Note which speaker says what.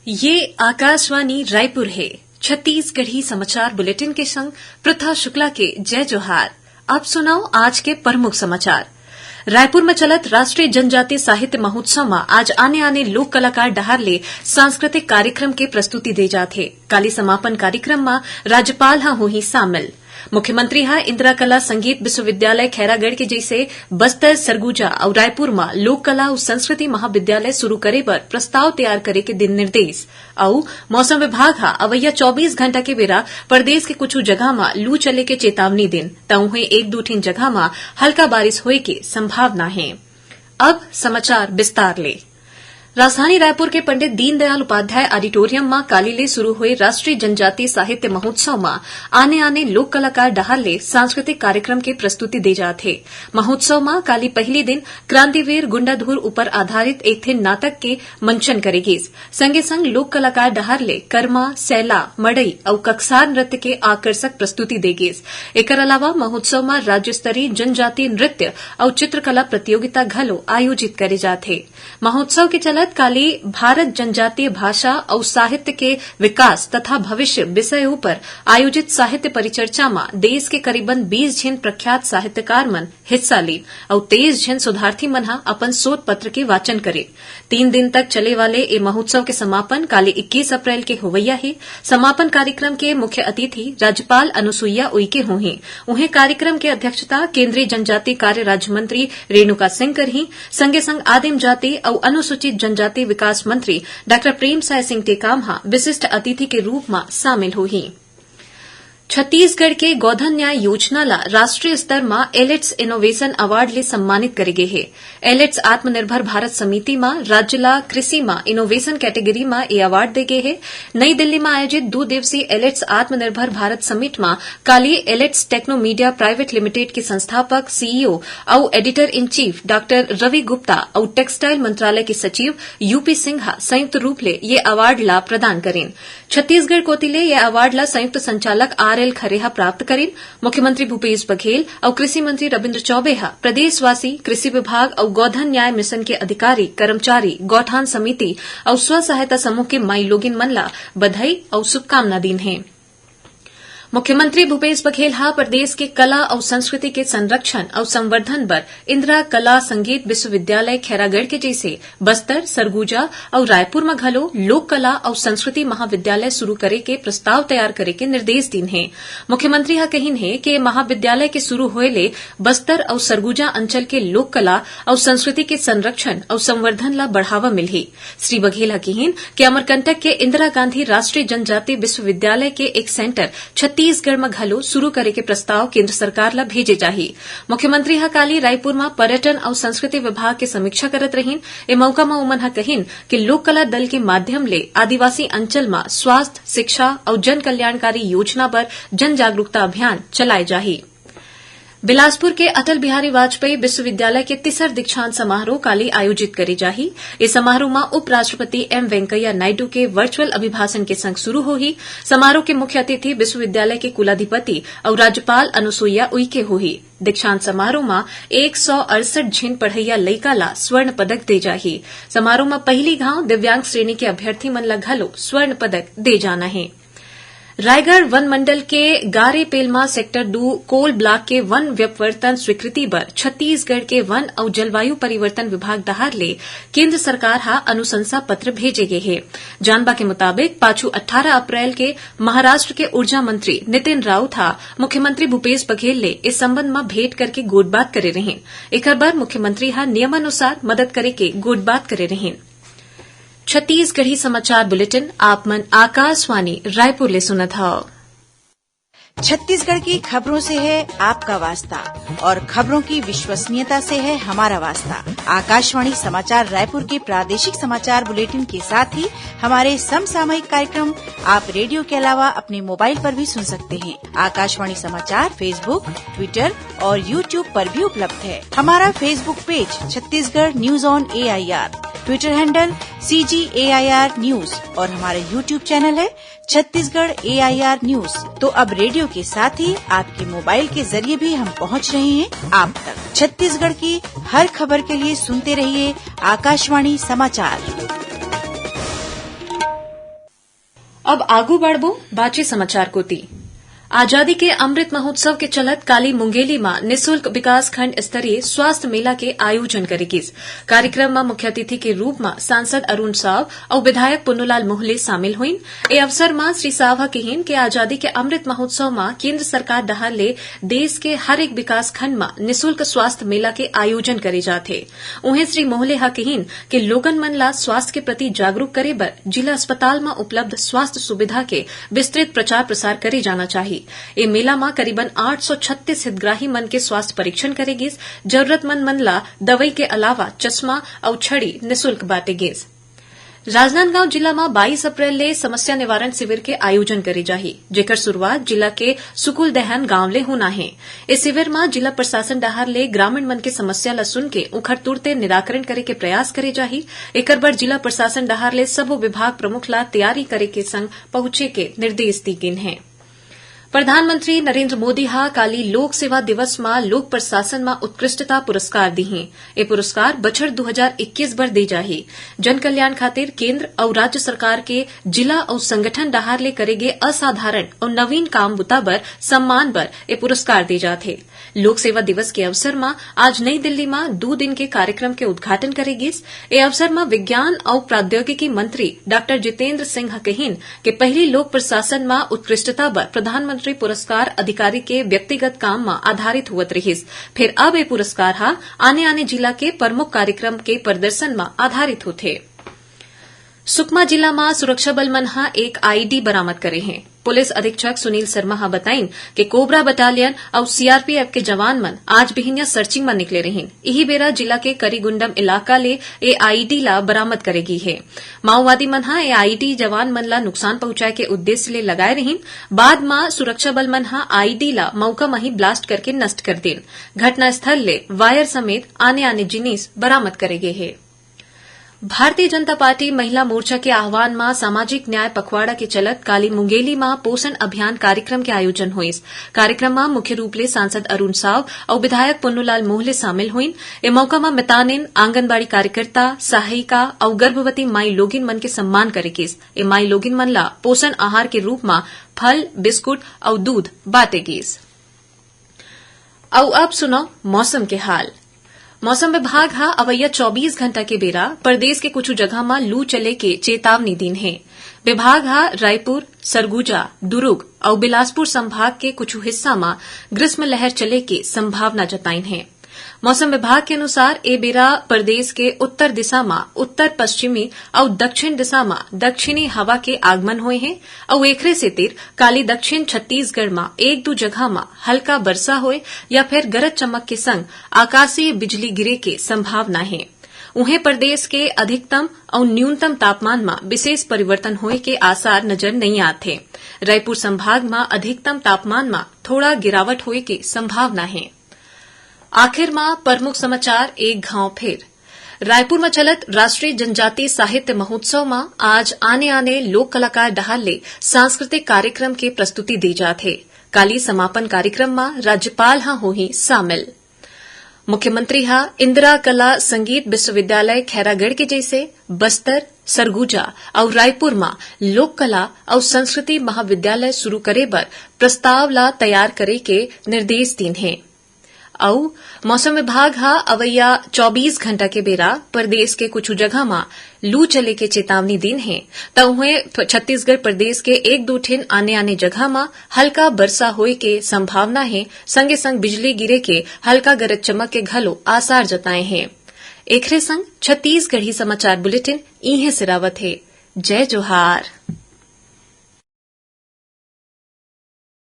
Speaker 1: ये आकाशवाणी रायपुर है। छत्तीसगढ़ी समाचार बुलेटिन के संग प्रथा शुक्ला के जय जोहार। अब सुनाओ आज के प्रमुख समाचार। रायपुर में चलत राष्ट्रीय जनजातीय साहित्य महोत्सव में आज आने लोक कलाकार डहार ले सांस्कृतिक कार्यक्रम के प्रस्तुति दे जाथे। काली समापन कार्यक्रम में राज्यपाल होही शामिल। मुख्यमंत्री इंदिरा कला संगीत विश्वविद्यालय खैरागढ़ के जैसे बस्तर, सरगुजा और रायपुर में लोक कला और संस्कृति महाविद्यालय शुरू करे पर प्रस्ताव तैयार करे के दिन निर्देश। और मौसम विभाग अवैया 24 घंटा के बेरा प्रदेश के कुछ जगह में लू चले के चेतावनी दिन तउहे एक दो ठीन जगह में हल्का बारिश होए के संभावना है। अब समाचार विस्तार ले। राजधानी रायपुर के पंडित दीनदयाल उपाध्याय ऑडिटोरियम में काली ले शुरू हुए राष्ट्रीय जनजातीय साहित्य महोत्सव में आने लोक कलाकार डहार ले सांस्कृतिक कार्यक्रम के प्रस्तुति दे जाथे। महोत्सव में काली पहली दिन क्रांतिवीर गुंडाधुर ऊपर आधारित एक थे नाटक के मंचन करेगी। संगे संग लोक कलाकार डहार ले कर्मा, सैला, मड़ई और कक्सार नृत्य के आकर्षक प्रस्तुति देगी। एकर अलावा महोत्सव में राज्य स्तरीय जनजातीय नृत्य और चित्रकला प्रतियोगिता घलो आयोजित करे जाथे। महोत्सव के चलत काली भारत जनजातीय भाषा और साहित्य के विकास तथा भविष्य विषयों पर आयोजित साहित्य परिचर्चा में देश के करीबन 20 झन प्रख्यात साहित्यकार मन हिस्सा ली और 23 झन शोधार्थी मन अपन शोध पत्र के वाचन करे। 3 दिन तक चले वाले ए महोत्सव के समापन काली 21 अप्रैल के होवैया है। समापन कार्यक्रम के मुख्य अतिथि राज्यपाल अनुसुईया उइके होही। उन्हें कार्यक्रम के अध्यक्षता केंद्रीय जनजातीय कार्य राज्य मंत्री रेणुका सिंह करही। संगे संग आदिम जाति और अनुसूचित जनजातीय विकास मंत्री डॉ प्रेम साय सिंह टेकाम विशिष्ट अतिथि के रूप में शामिल होही। छत्तीसगढ़ के गोधन न्याय योजना ला राष्ट्रीय स्तर में एलेट्स इनोवेशन अवार्ड ले सम्मानित करे गे है। एलेट्स आत्मनिर्भर भारत समिति में राज्य ला कृषि में इनोवेशन कैटेगरी में ये अवार्ड दे गे है। नई दिल्ली में आयोजित 2 दिवसीय एलेट्स आत्मनिर्भर भारत समिट में काली Elets Techno Media Private Limited के संस्थापक, सीईओ और editor in chief Dr Ravi Gupta और टेक्सटाइल मंत्रालय के सचिव यूपी सिंह संयुक्त रूप ले ये अवार्ड ला प्रदान करें। छत्तीसगढ़ कोतिले ये अवार्ड ला संयुक्त संचालक RL खरेहा प्राप्त करें। मुख्यमंत्री भूपेश बघेल और कृषि मंत्री रविन्द्र चौबे प्रदेशवासी, कृषि विभाग और गोधन न्याय मिशन के अधिकारी, कर्मचारी, गौठान समिति और स्व सहायता समूह के माई लोगिन मन ला बधाई और शुभकामना दीन है। मुख्यमंत्री भूपेश बघेल प्रदेश के कला और संस्कृति के संरक्षण और संवर्धन पर इंदिरा कला संगीत विश्वविद्यालय खैरागढ़ के जैसे बस्तर, सरगुजा और रायपुर में घलो लोक कला और संस्कृति महाविद्यालय शुरू करे के प्रस्ताव तैयार करे के निर्देश दीन है। मुख्यमंत्री कहिन है कि महाविद्यालय के शुरू होए ले बस्तर और सरगुजा अंचल के लोक कला और संस्कृति के संरक्षण और संवर्धन ला बढ़ावा मिलही। श्री बघेल कहिन कि अमरकंटक के इंदिरा गांधी राष्ट्रीय जनजातीय विश्वविद्यालय के एक सेंटर छत्तीसगढ़ में घलो शुरू करे के प्रस्ताव केंद्र सरकार ला भेजे जाही। मुख्यमंत्री काली रायपुर में पर्यटन और संस्कृति विभाग के समीक्षा करत रहीन। ए मौका में उमन कहिन कि लोक कला दल के माध्यम ले आदिवासी अंचल में स्वास्थ्य, शिक्षा और जन कल्याणकारी योजना पर जन जागरूकता अभियान चलाए जाही। बिलासपुर के अटल बिहारी वाजपेयी विश्वविद्यालय के 3रा दीक्षांत समारोह काली आयोजित करे जाही। इस समारोह में उपराष्ट्रपति एम वेंकैया नायडू के वर्चुअल अभिभाषण के संग शुरू होही। समारोह के मुख्य अतिथि विश्वविद्यालय के कुलाधिपति और राज्यपाल अनुसुईया उइके होही। दीक्षांत समारोह में 168 झिन पढ़ैया लइका ला स्वर्ण पदक दे जाही। समारोह में पहली घाव दिव्यांग श्रेणी के अभ्यर्थी मन ला घलो स्वर्ण पदक दे जाना है। रायगढ़ वन मंडल के गारे पेलमा सेक्टर 2 कोल ब्लॉक के वन व्यपवर्तन स्वीकृति पर छत्तीसगढ़ के वन और जलवायु परिवर्तन विभाग डहार ले केंद्र सरकार अनुशंसा पत्र भेजे गए है। जानबा के मुताबिक पाछू 18 अप्रैल के महाराष्ट्र के ऊर्जा मंत्री नितिन राउत मुख्यमंत्री भूपेश बघेल ले इस संबंध में भेंट करके गोटबात करे रहें। एकर बाद मुख्यमंत्री नियमानुसार मदद करे के गोटबात करे रहें। छत्तीसगढ़ी समाचार बुलेटिन आप मन आकाशवाणी रायपुर ले सुनत हव।
Speaker 2: छत्तीसगढ़ की खबरों से है आपका वास्ता और खबरों की विश्वसनीयता से है हमारा वास्ता। आकाशवाणी समाचार रायपुर के प्रादेशिक समाचार बुलेटिन के साथ ही हमारे समसामयिक कार्यक्रम आप रेडियो के अलावा अपने मोबाइल पर भी सुन सकते हैं। आकाशवाणी समाचार फेसबुक, ट्विटर और यूट्यूब पर भी उपलब्ध है। हमारा Facebook page Chhattisgarh news on AIR, Twitter handle CGAIR news और हमारा यूट्यूब चैनल है छत्तीसगढ़ AIR न्यूज। तो अब रेडियो के साथ ही आपके मोबाइल के जरिए भी हम पहुंच रहे हैं आप तक। छत्तीसगढ़ की हर खबर के लिए सुनते रहिए आकाशवाणी समाचार।
Speaker 1: अब आगू बढ़बो बाची समाचार कोती। आजादी के अमृत महोत्सव के चलत काली मुंगेली में निःशुल्क विकास खंड स्तरीय स्वास्थ्य मेला के आयोजन करेगी। कार्यक्रम में मुख्य अतिथि के रूप में सांसद अरुण साव और विधायक पुन्नूलाल मोहले शामिल हुईन। ए अवसर में श्री साव कहीन के आजादी के अमृत महोत्सव में केंद्र सरकार डहार ले देश के हर एक विकास खंड में निःशुल्क स्वास्थ्य मेला के आयोजन करे जाते। उन्हें श्री मोहले कहीन के लोगन मन ला स्वास्थ्य के प्रति जागरूक करे बर जिला अस्पताल में उपलब्ध स्वास्थ्य सुविधा के विस्तृत प्रचार प्रसार करे जाना चाहिए। ए मेला में करीबन 836 हितग्राही मन के स्वास्थ्य परीक्षण करेगी। जरूरतमंद मन ला दवाई के अलावा चश्मा और छड़ी निःशुल्क बांटेगी। राजनांदगांव जिला में 22 अप्रैल ले समस्या निवारण शिविर के आयोजन करे जाही, जेकर शुरुआत जिला के सुकुल दहन गांव ले होना है। इस शिविर में जिला प्रशासन डहार ले ग्रामीण मन के समस्या ला सुन के उखर तुरते निराकरण करे के प्रयास करे जाही। एकर बर जिला प्रशासन डहार ले सबो विभाग प्रमुख ला तैयारी करे के संग पहुंचे के निर्देश दी गिन है। प्रधानमंत्री नरेंद्र मोदी काली लोक सेवा दिवस में लोक प्रशासन में उत्कृष्टता पुरस्कार दी हैं। ये पुरस्कार बछड़ 2021 बर दी जाही। जन कल्याण खातिर केंद्र और राज्य सरकार के जिला और संगठन डहार ले करेगे असाधारण और नवीन काम बुता बर सम्मान बर ये पुरस्कार दी जाते। लोक सेवा दिवस के अवसर में आज नई दिल्ली में 2 दिन के कार्यक्रम के उद्घाटन करेगी। ये अवसर में विज्ञान और प्रौद्योगिकी मंत्री डॉ जितेंद्र सिंह कहीन के पहली लोक प्रशासन में उत्कृष्टता बर प्रधानमंत्री पुरस्कार अधिकारी के व्यक्तिगत काम में आधारित हुआ रहीस। फिर अब ये पुरस्कार आने जिला के प्रमुख कार्यक्रम के प्रदर्शन में आधारित होते। सुकमा जिला में सुरक्षा बल मन एक आईडी बरामद करे हैं। पुलिस अधीक्षक सुनील शर्मा बताइन कि कोबरा बटालियन और सीआरपीएफ के जवान मन आज बिहिनिया सर्चिंग में निकले रहीन। यही बेरा जिला के करीगुंडम इलाका ले ए आईडी ला बरामद करेगी है। माओवादी मन ए आईडी जवान मन ला नुकसान पहुंचाए के उद्देश्य ले लगाए रहीन। बाद में सुरक्षा बल मन आईडी ला मौका में ही ब्लास्ट करके नष्ट कर देन। घटनास्थल ले वायर समेत आने जिनिस बरामद करेगे है। भारतीय जनता पार्टी महिला मोर्चा के आह्वान में सामाजिक न्याय पखवाड़ा के चलत काली मुंगेली में पोषण अभियान कार्यक्रम के आयोजन हुई। कार्यक्रम में मुख्य रूप ले सांसद अरुण साव और विधायक पुन्नूलाल मोहले शामिल हुईन। ए मौका में मितानिन आंगनबाड़ी कार्यकर्ता सहायिका और गर्भवती माई लोगिन मन के सम्मान करेगी। ए माई लोगिन मन ला पोषण आहार के रूप में फल बिस्कुट और दूध बांटेगी। अब सुनो मौसम के हाल। मौसम विभाग अवैया 24 घंटा के बेरा प्रदेश के कुछ जगह में लू चले के चेतावनी दिन है। विभाग रायपुर, सरगुजा, दुर्ग और बिलासपुर संभाग के कुछ हिस्सा में ग्रीष्म लहर चले के संभावना जताई है। मौसम विभाग के अनुसार ए बेरा प्रदेश के उत्तर दिशा में उत्तर पश्चिमी और दक्षिण दिशा में दक्षिणी हवा के आगमन हुए हैं और एकरे से तिर काली दक्षिण छत्तीसगढ़ में 1-2 जगह में हल्का वर्षा होए या फिर गरज चमक के संग आकाशीय बिजली गिरे के संभावना है। उन्हें प्रदेश के अधिकतम और न्यूनतम तापमान में विशेष परिवर्तन होए के आसार नजर नहीं आते। रायपुर संभाग में अधिकतम तापमान में थोड़ा गिरावट होए की संभावना है। आखिर में प्रमुख समाचार एक घाव फिर। रायपुर में चलत राष्ट्रीय जनजातीय साहित्य महोत्सव में आज आने लोक कलाकार डहार ले सांस्कृतिक कार्यक्रम के प्रस्तुति दी जाते। काली समापन कार्यक्रम में राज्यपाल होही शामिल। मुख्यमंत्री इंदिरा कला संगीत विश्वविद्यालय खैरागढ़ के जैसे बस्तर, सरगुजा और रायपुर में लोक कला और संस्कृति महाविद्यालय शुरू करे बर प्रस्ताव ला तैयार करे के निर्देश दीन है। और मौसम विभाग अवैया 24 घंटा के बेरा प्रदेश के कुछ जगह में लू चले के चेतावनी दिन है। तो उन्हें छत्तीसगढ़ प्रदेश के 1-2 ठिन आने जगह में हल्का वर्षा होए के संभावना है। संगे संग बिजली गिरे के हल्का गरज चमक के घलो आसार जताए हैं। एकरे संग छत्तीसगढ़ी समाचार बुलेटिन इहे सिरावत है। जय जोहार।